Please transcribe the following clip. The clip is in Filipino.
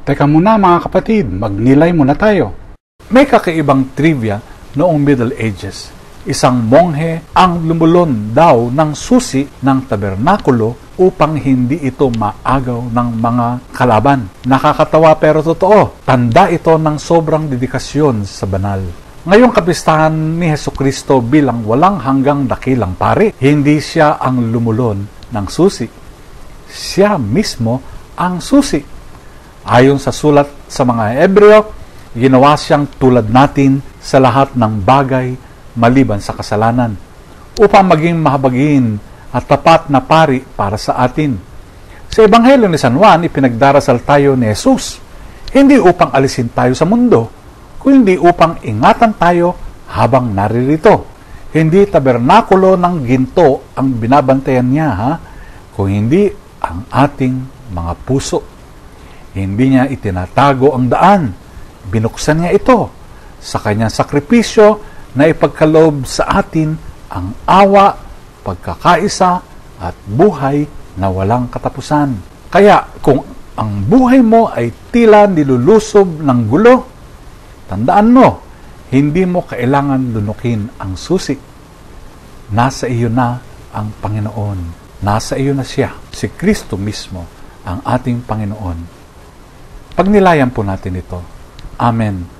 Teka muna mga kapatid, magnilay muna tayo. May kakaibang trivia noong Middle Ages. Isang monghe ang lumulon daw ng susi ng tabernakulo upang hindi ito maagaw ng mga kalaban. Nakakatawa pero totoo. Tanda ito ng sobrang dedikasyon sa banal. Ngayong kapistahan ni Hesukristo bilang walang hanggang dakilang pari, hindi siya ang lumulon ng susi. Siya mismo ang susi. Ayon sa sulat sa mga Hebreo, ginawa siyang tulad natin sa lahat ng bagay maliban sa kasalanan, upang maging mahabagin at tapat na pari para sa atin. Sa Ebanghelyo ni San Juan, ipinagdarasal tayo ni Jesus, hindi upang alisin tayo sa mundo, kundi upang ingatan tayo habang naririto. Hindi tabernakulo ng ginto ang binabantayan niya, kung hindi ang ating mga puso. Hindi niya itinatago ang daan. Binuksan niya ito sa kanyang sakripisyo na ipagkaloob sa atin ang awa, pagkakaisa at buhay na walang katapusan. Kaya kung ang buhay mo ay tila nilulusob ng gulo, tandaan mo, hindi mo kailangan lunukin ang susi. Nasa iyo na ang Panginoon. Nasa iyo na siya, si Kristo mismo, ang ating Panginoon. Pagnilayan po natin ito. Amen.